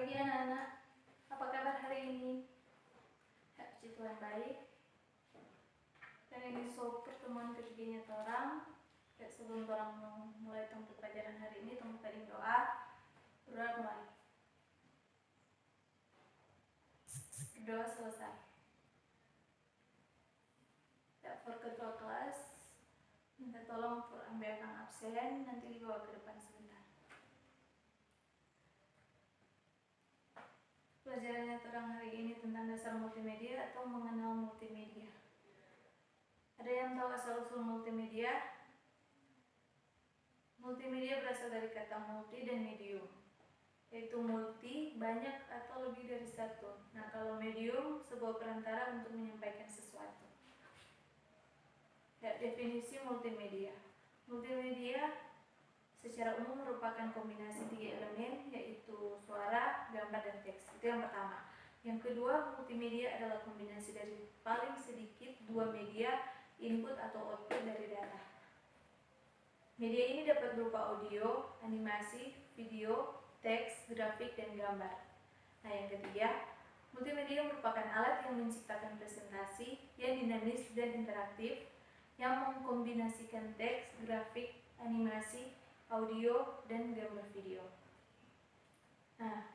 pagi anak-anak, apa kabar hari ini? Puji Tuhan baik. Dan ini pertemuan ketiganya orang. Sebelum orang mulai tentang pelajaran hari ini, tentang tadi doa mulai. Doa selesai. For ketua kelas, minta tolong ambilkan absen, nanti dibawa ke depan sebentar. Pelajarannya terang hari ini tentang dasar multimedia atau mengenal multimedia. Ada yang tahu asal-usul multimedia? Multimedia berasal dari kata multi dan medium, yaitu multi, banyak atau lebih dari satu. Nah, kalau medium, sebuah perantara untuk menyampaikan sesuatu. Ya, definisi multimedia. Multimedia secara umum merupakan kombinasi 3 elemen, yaitu suara, gambar, dan teks. Itu yang pertama. Yang kedua, multimedia adalah kombinasi dari paling sedikit 2 media, input atau output dari data. Media ini dapat berupa audio, animasi, video, teks, grafik, dan gambar. Nah, yang ketiga, multimedia merupakan alat yang menciptakan presentasi yang dinamis dan interaktif, yang mengkombinasikan teks, grafik, animasi, audio, dan gambar video. Nah,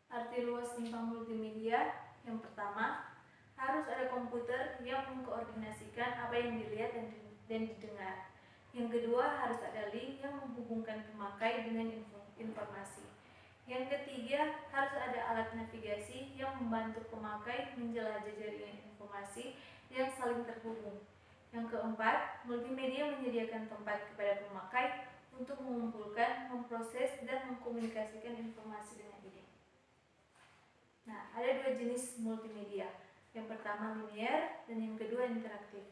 arti luas tentang multimedia, yang pertama, harus ada komputer yang mengkoordinasikan apa yang dilihat dan didengar. Yang kedua, harus ada link yang menghubungkan pemakai dengan informasi. Yang ketiga, harus ada alat navigasi yang membantu pemakai menjelajah jaringan informasi yang saling terhubung. Yang keempat, multimedia menyediakan tempat kepada pemakai untuk mengumpulkan, memproses, dan mengkomunikasikan informasi dengan ide. Nah, ada 2 jenis multimedia. Yang pertama linear dan yang kedua interaktif.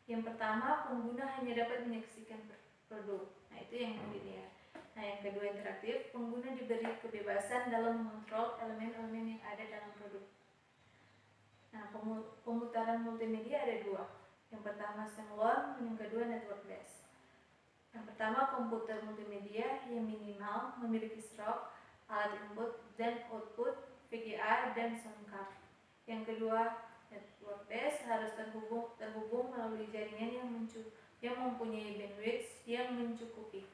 Yang pertama, pengguna hanya dapat menyaksikan produk. Nah, itu yang linear. Nah, yang kedua interaktif, pengguna diberi kebebasan dalam mengontrol elemen-elemen yang ada dalam produk. Nah, pemutaran multimedia ada 2. Yang pertama standalone, yang kedua network based. Yang pertama, komputer multimedia yang minimal memiliki stroke, alat input dan output, VGA dan sound card. Yang kedua, network base harus terhubung melalui jaringan yang mempunyai bandwidth yang mencukupi.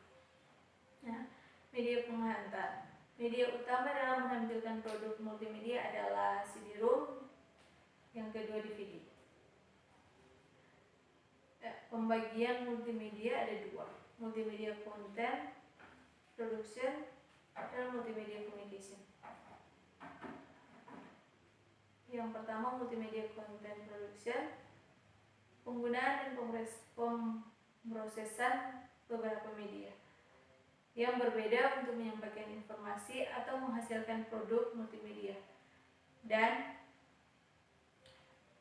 Nah, media penghantar. Media utama dalam menampilkan produk multimedia adalah CD-ROM, yang kedua DVD. Pembagian multimedia ada 2, multimedia content production dan multimedia communication. Yang pertama, multimedia content production, penggunaan dan pemrosesan beberapa media yang berbeda untuk menyampaikan informasi atau menghasilkan produk multimedia, dan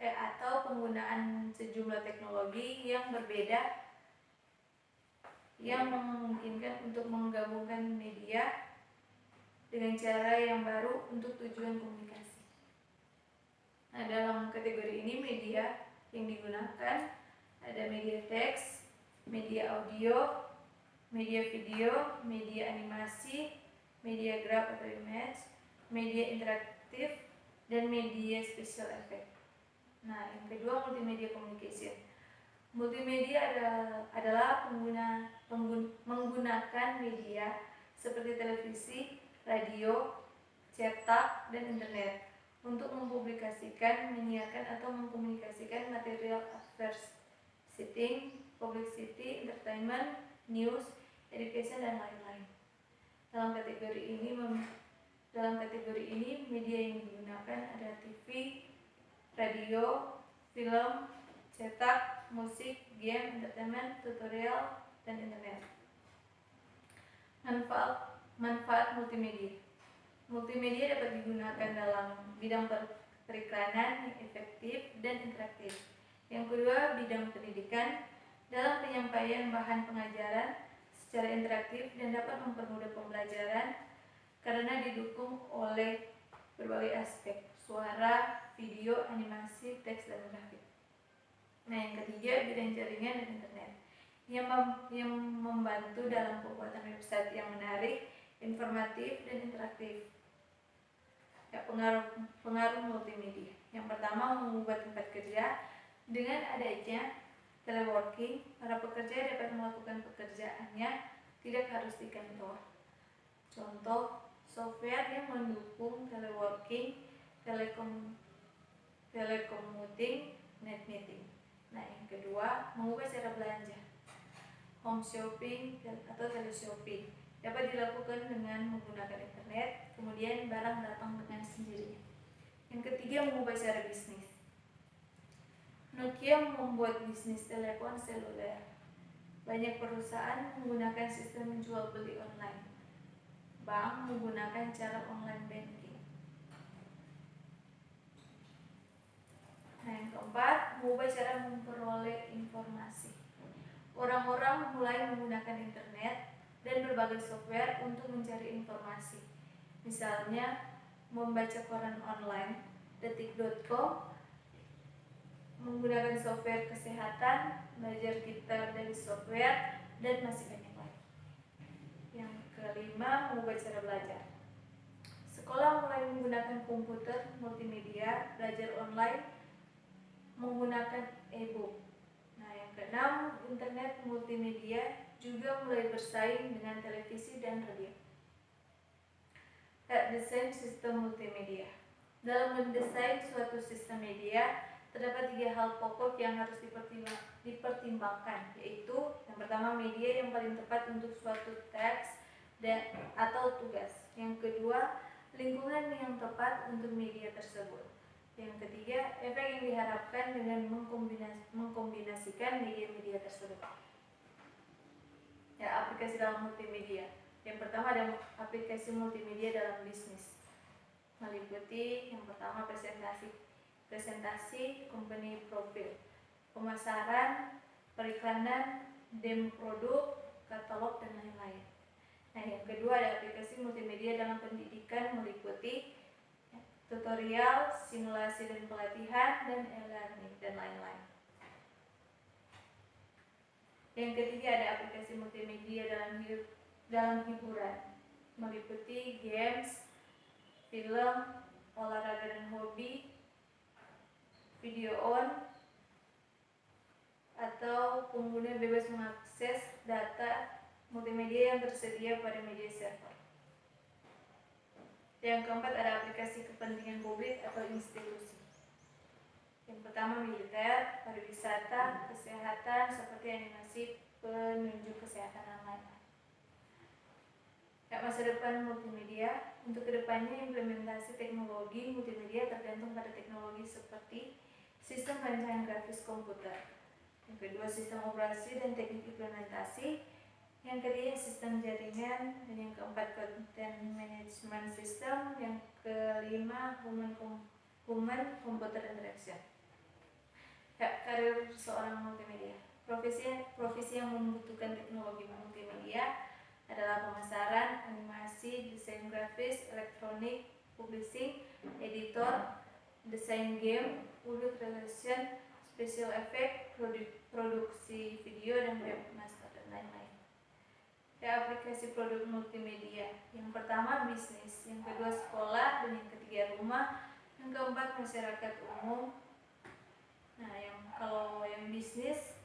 atau penggunaan sejumlah teknologi yang berbeda yang memungkinkan untuk menggabungkan media dengan cara yang baru untuk tujuan komunikasi. Nah, dalam kategori ini media yang digunakan ada media teks, media audio, media video, media animasi, media graf atau image, media interaktif, dan media special effect. Nah, yang kedua, multimedia communication. Multimedia adalah menggunakan media seperti televisi, radio, cetak, dan internet untuk mempublikasikan, menyiarkan, atau mengkomunikasikan material advertising, publicity, entertainment, news, education, dan lain-lain. Dalam kategori ini media yang digunakan adalah TV, radio, film, cetak, musik, game, entertainment, tutorial, dan internet. Manfaat multimedia. Multimedia dapat digunakan dalam bidang periklanan yang efektif dan interaktif. Yang kedua, bidang pendidikan dalam penyampaian bahan pengajaran secara interaktif dan dapat mempermudah pembelajaran karena didukung oleh berbagai aspek, suara, video, animasi, teks, dan grafik. Nah, yang ketiga, bidang jaringan dan internet yang membantu dalam pembuatan website yang menarik, informatif, dan interaktif. Ya, pengaruh multimedia. Yang pertama, mengubah tempat kerja. Dengan adanya teleworking, para pekerja dapat melakukan pekerjaannya tidak harus di kantor. Contoh, software yang mendukung teleworking, telecommuting, net meeting. Nah, yang kedua, mengubah cara belanja. Home shopping atau teleshopping dapat dilakukan dengan menggunakan internet, kemudian barang datang dengan sendirinya. Yang ketiga, mengubah cara bisnis. Nokia membuat bisnis telepon seluler. Banyak perusahaan menggunakan sistem jual beli online. Bank menggunakan cara online banking. Nah, yang keempat, mengubah cara memperoleh informasi. Orang-orang mulai menggunakan internet dan berbagai software untuk mencari informasi. Misalnya, membaca koran online, detik.com, menggunakan software kesehatan, belajar gitar dari software, dan masih banyak lagi. Yang kelima, mengubah cara belajar. Sekolah mulai menggunakan komputer, multimedia, belajar online, menggunakan e-book. Nah, yang keenam, internet multimedia juga mulai bersaing dengan televisi dan radio. Desain sistem multimedia. Dalam mendesain suatu sistem media, terdapat 3 hal pokok yang harus dipertimbangkan, yaitu yang pertama, media yang paling tepat untuk suatu teks atau tugas. Yang kedua, lingkungan yang tepat untuk media tersebut. Yang ketiga, efek yang diharapkan dengan mengkombinasikan media-media tersebut. Ya, aplikasi dalam multimedia. Yang pertama, ada aplikasi multimedia dalam bisnis. Meliputi yang pertama, presentasi, company profile, pemasaran, periklanan, demo produk, katalog, dan lain-lain. Nah, yang kedua, ada aplikasi multimedia dalam pendidikan, meliputi tutorial, simulasi dan pelatihan, dan e-learning, dan lain-lain. Yang ketiga, ada aplikasi multimedia dalam hiburan, meliputi games, film, olahraga dan hobi, video on, atau pengguna bebas mengakses data multimedia yang tersedia pada media server. Yang keempat, ada aplikasi kepentingan publik atau institusi. Yang pertama, militer, pariwisata, kesehatan seperti animasi penunjuk kesehatan online. Masa depan multimedia. Untuk kedepannya, implementasi teknologi multimedia tergantung pada teknologi seperti sistem rancangan grafis komputer. Yang kedua, sistem operasi dan teknik implementasi. Yang ketiga, sistem jaringan. Dan yang keempat, content management system. Yang kelima, human computer interaction. Karir seorang multimedia. Profesi yang membutuhkan teknologi multimedia adalah pemasaran, animasi, desain grafis, elektronik, publishing, editor, desain game, public relation, special effect, produksi video, dan webmaster, dan lain-lain. Aplikasi produk multimedia. Yang pertama, bisnis. Yang kedua, sekolah. Dan yang ketiga, rumah. Yang keempat, masyarakat umum. Nah, kalau yang bisnis,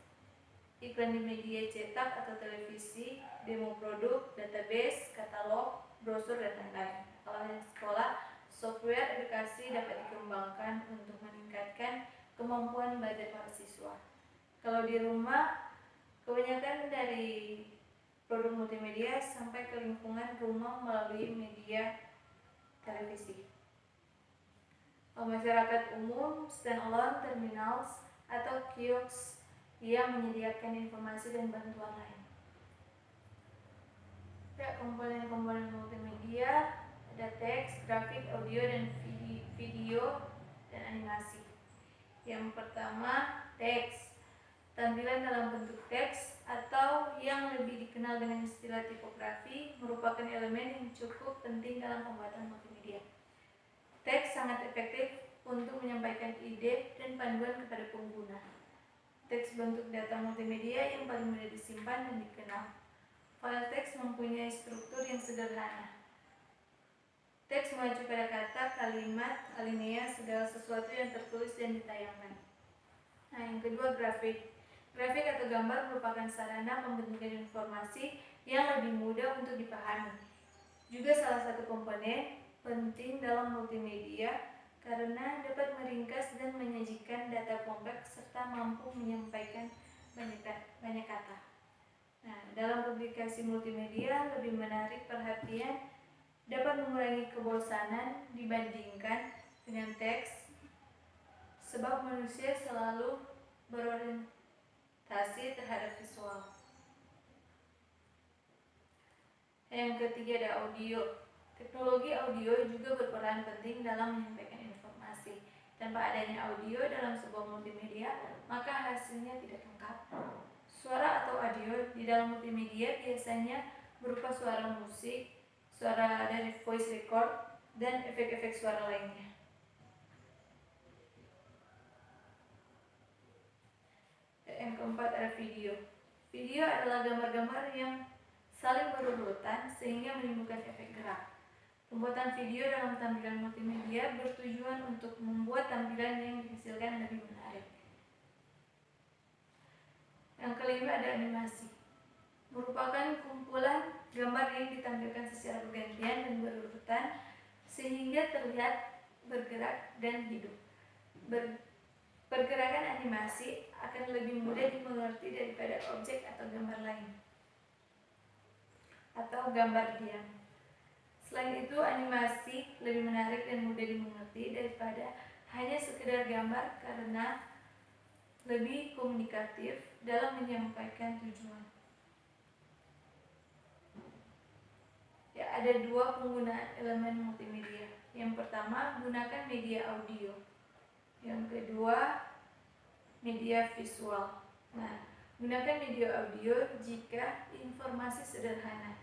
iklan di media cetak atau televisi, demo produk, database, katalog, brosur, dan lain-lain. Kalau yang sekolah, software edukasi dapat dikembangkan untuk meningkatkan kemampuan belajar para siswa. Kalau di rumah, kebanyakan dari produk multimedia sampai ke lingkungan rumah melalui media televisi. Masyarakat umum, standalone terminals atau kiosks yang menyediakan informasi dan bantuan lain. Komponen-komponen multimedia ada teks, grafik, audio, dan video, dan animasi. Yang pertama, teks. Tampilan dalam bentuk teks atau yang lebih dikenal dengan istilah tipografi merupakan elemen yang cukup penting dalam pembuatan multimedia. Teks sangat efektif untuk menyampaikan ide dan panduan kepada pengguna. Teks bentuk data multimedia yang paling mudah disimpan dan dikenal. File teks mempunyai struktur yang sederhana. Teks mengacu pada kata, kalimat, alinea, segala sesuatu yang tertulis dan ditayangkan. Nah, yang kedua, grafik. Grafik atau gambar merupakan sarana pembentukan informasi yang lebih mudah untuk dipahami. Juga salah satu komponen penting dalam multimedia karena dapat meringkas dan menyajikan data kompleks serta mampu menyampaikan banyak kata. Nah, dalam publikasi multimedia lebih menarik perhatian, dapat mengurangi kebosanan dibandingkan dengan teks, sebab manusia selalu berorientasi terhadap visual. Yang ketiga ada audio. Teknologi audio juga berperan penting dalam menyampaikan informasi. Tanpa adanya audio dalam sebuah multimedia, maka hasilnya tidak lengkap. Suara atau audio di dalam multimedia biasanya berupa suara musik, suara dari voice record, dan efek-efek suara lainnya. Yang keempat ada video. Video adalah gambar-gambar yang saling berurutan sehingga menimbulkan efek gerak. Pembuatan video dalam tampilan multimedia bertujuan untuk membuat tampilan yang dihasilkan lebih menarik. Yang kelima ada animasi. Merupakan kumpulan gambar yang ditampilkan secara bergantian dan berurutan sehingga terlihat bergerak dan hidup. Pergerakan animasi akan lebih mudah dimengerti daripada objek atau gambar lain atau gambar diam. Selain itu, animasi lebih menarik dan mudah dimengerti daripada hanya sekedar gambar karena lebih komunikatif dalam menyampaikan tujuan. Ya, ada dua penggunaan elemen multimedia. Yang pertama, gunakan media audio. Yang kedua, media visual. Nah, gunakan media audio jika informasi sederhana,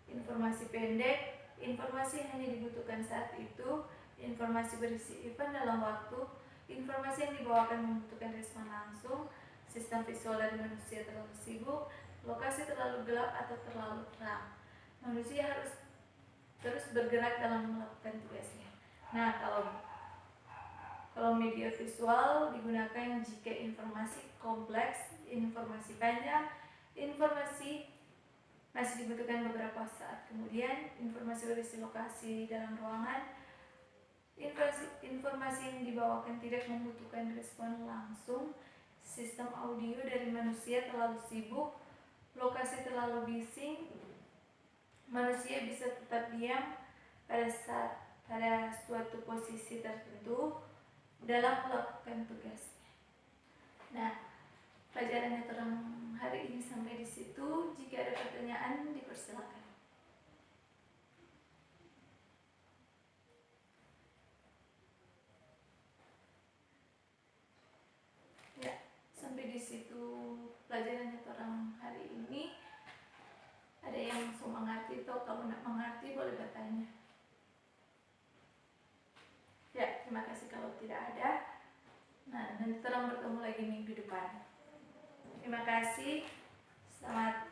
informasi pendek, informasi hanya dibutuhkan saat itu, informasi berisi event dalam waktu, informasi yang dibawakan membutuhkan respon langsung, sistem visual dari manusia terlalu sibuk, lokasi terlalu gelap atau terlalu terang. Manusia harus terus bergerak dalam melakukan tugasnya. Nah, kalau media visual digunakan jika informasi kompleks, informasi panjang, informasi masih dibutuhkan beberapa saat kemudian, informasi berisi lokasi dalam ruangan, informasi yang dibawakan tidak membutuhkan respon langsung, sistem audio dari manusia terlalu sibuk, lokasi terlalu bising, manusia bisa tetap diam pada suatu posisi tertentu dalam melakukan tugasnya. Nah, pelajaran yang terang hari ini sampai di situ. Jika ada pertanyaan, dipersilakan. Ya, sampai di situ pelajaran yang terang hari ini. Ada yang langsung mengerti atau kalau tidak mengerti boleh bertanya. Ya, terima kasih kalau tidak ada. Nah, nanti terang bertemu lagi minggu depan. Terima kasih. Selamat